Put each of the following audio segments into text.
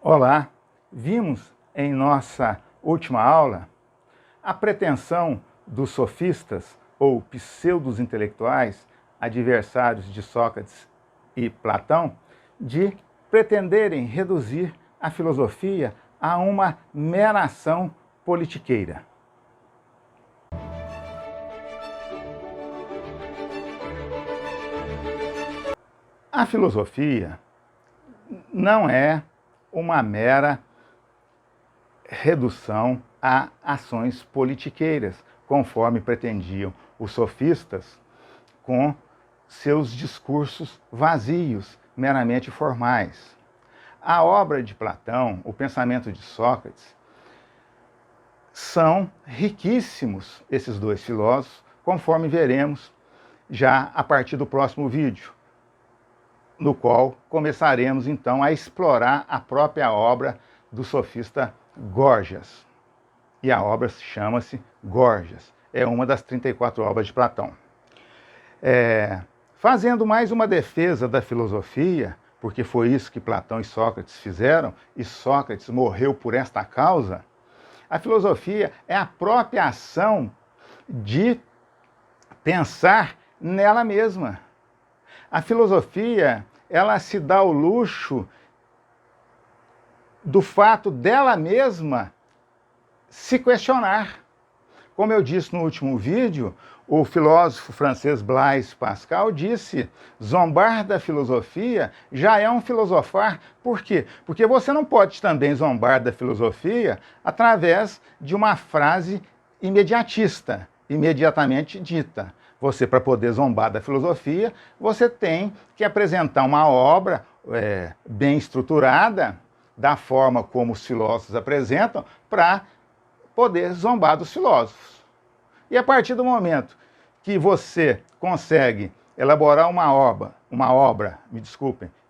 Olá, vimos em nossa última aula a pretensão dos sofistas ou pseudos intelectuais, adversários de Sócrates e Platão, de pretenderem reduzir a filosofia a uma mera ação politiqueira. A filosofia não é uma mera redução a ações politiqueiras, conforme pretendiam os sofistas com seus discursos vazios, meramente formais. A obra de Platão, o pensamento de Sócrates, são riquíssimos esses dois filósofos, conforme veremos já a partir do próximo vídeo, no qual começaremos então a explorar a própria obra do sofista Górgias. E a obra chama-se Górgias, é uma das 34 obras de Platão. Fazendo mais uma defesa da filosofia, porque foi isso que Platão e Sócrates fizeram, e Sócrates morreu por esta causa, a filosofia é a própria ação de pensar nela mesma. A filosofia, ela se dá o luxo do fato dela mesma se questionar. Como eu disse no último vídeo, o filósofo francês Blaise Pascal disse: zombar da filosofia já é um filosofar. Por quê? Porque você não pode também zombar da filosofia através de uma frase imediatista, imediatamente dita. Você, para poder zombar da filosofia, você tem que apresentar uma obra bem estruturada, da forma como os filósofos apresentam, para poder zombar dos filósofos. E a partir do momento que você consegue elaborar uma obra,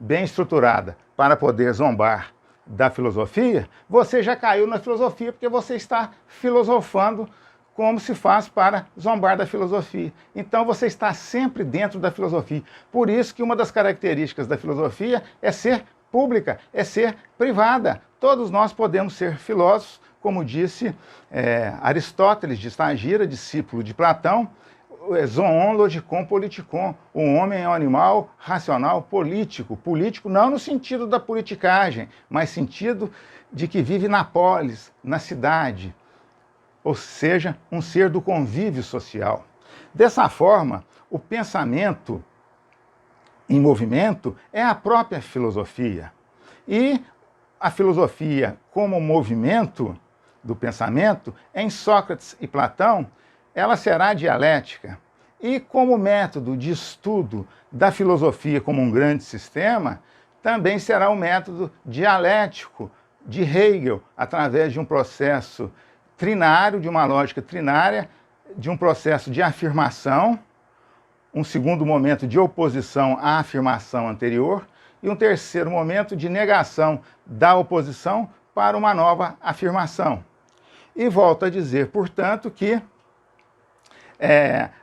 bem estruturada, para poder zombar da filosofia, você já caiu na filosofia, porque você está filosofando como se faz para zombar da filosofia. Então você está sempre dentro da filosofia. Por isso que uma das características da filosofia é ser pública, é ser privada. Todos nós podemos ser filósofos, como disse Aristóteles de Estagira, discípulo de Platão, zoon logikon politikon, o homem é um animal racional político. Político não no sentido da politicagem, mas sentido de que vive na polis, na cidade, ou seja, um ser do convívio social. Dessa forma, o pensamento em movimento é a própria filosofia. E a filosofia como movimento do pensamento, em Sócrates e Platão, ela será dialética. E como método de estudo da filosofia como um grande sistema, também será o método dialético de Hegel, através de um processo trinário, de uma lógica trinária, de um processo de afirmação, um segundo momento de oposição à afirmação anterior e um terceiro momento de negação da oposição para uma nova afirmação. E volto a dizer, portanto, que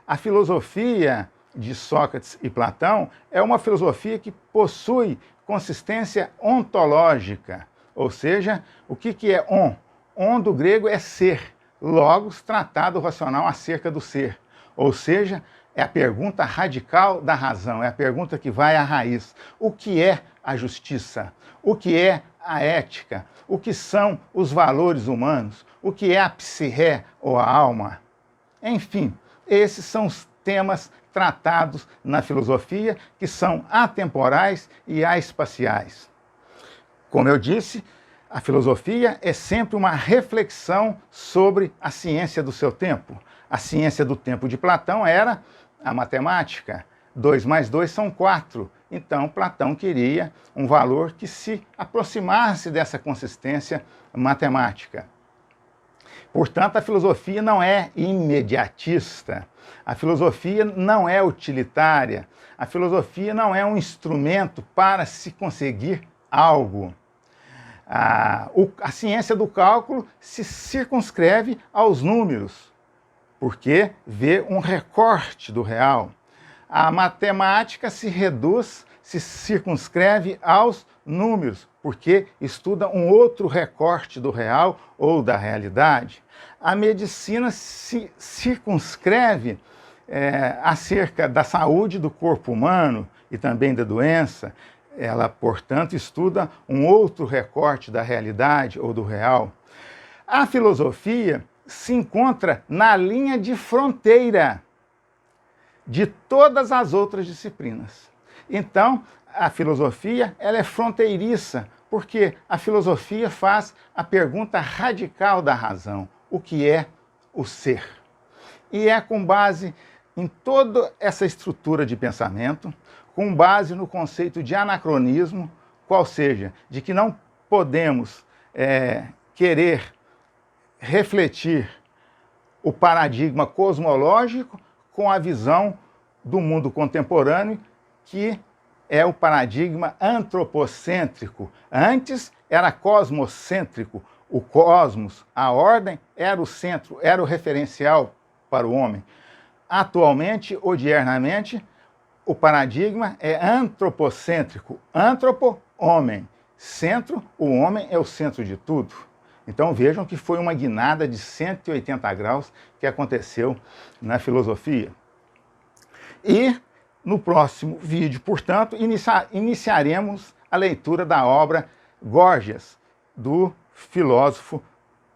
a filosofia de Sócrates e Platão é uma filosofia que possui consistência ontológica, ou seja, o que é on? On do grego é ser, logos, tratado racional acerca do ser. Ou seja, é a pergunta radical da razão, é a pergunta que vai à raiz. O que é a justiça? O que é a ética? O que são os valores humanos? O que é a psique ou a alma? Enfim, esses são os temas tratados na filosofia, que são atemporais e espaciais. Como eu disse, a filosofia é sempre uma reflexão sobre a ciência do seu tempo. A ciência do tempo de Platão era a matemática. 2 mais 2 são 4. Então, Platão queria um valor que se aproximasse dessa consistência matemática. Portanto, a filosofia não é imediatista. A filosofia não é utilitária. A filosofia não é um instrumento para se conseguir algo. A ciência do cálculo se circunscreve aos números, porque vê um recorte do real. A matemática se reduz, se circunscreve aos números, porque estuda um outro recorte do real ou da realidade. A medicina se circunscreve acerca da saúde do corpo humano e também da doença. Ela, portanto, estuda um outro recorte da realidade ou do real. A filosofia se encontra na linha de fronteira de todas as outras disciplinas. Então, a filosofia ela é fronteiriça, porque a filosofia faz a pergunta radical da razão: o que é o ser? E é com base em toda essa estrutura de pensamento, com base no conceito de anacronismo, qual seja, de que não podemos querer refletir o paradigma cosmológico com a visão do mundo contemporâneo, que é o paradigma antropocêntrico. Antes era cosmocêntrico. O cosmos, a ordem, era o centro, era o referencial para o homem. Atualmente, odiernamente, o paradigma é antropocêntrico. Antropo, homem. Centro, o homem é o centro de tudo. Então vejam que foi uma guinada de 180 graus que aconteceu na filosofia. E no próximo vídeo, portanto, iniciaremos a leitura da obra Górgias, do filósofo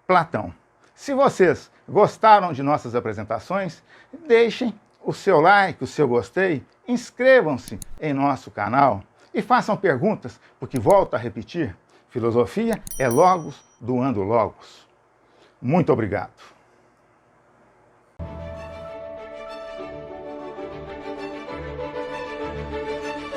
Platão. Se vocês gostaram de nossas apresentações, deixem o seu like, o seu gostei, inscrevam-se em nosso canal e façam perguntas, porque, volto a repetir, filosofia é logos doando logos. Muito obrigado.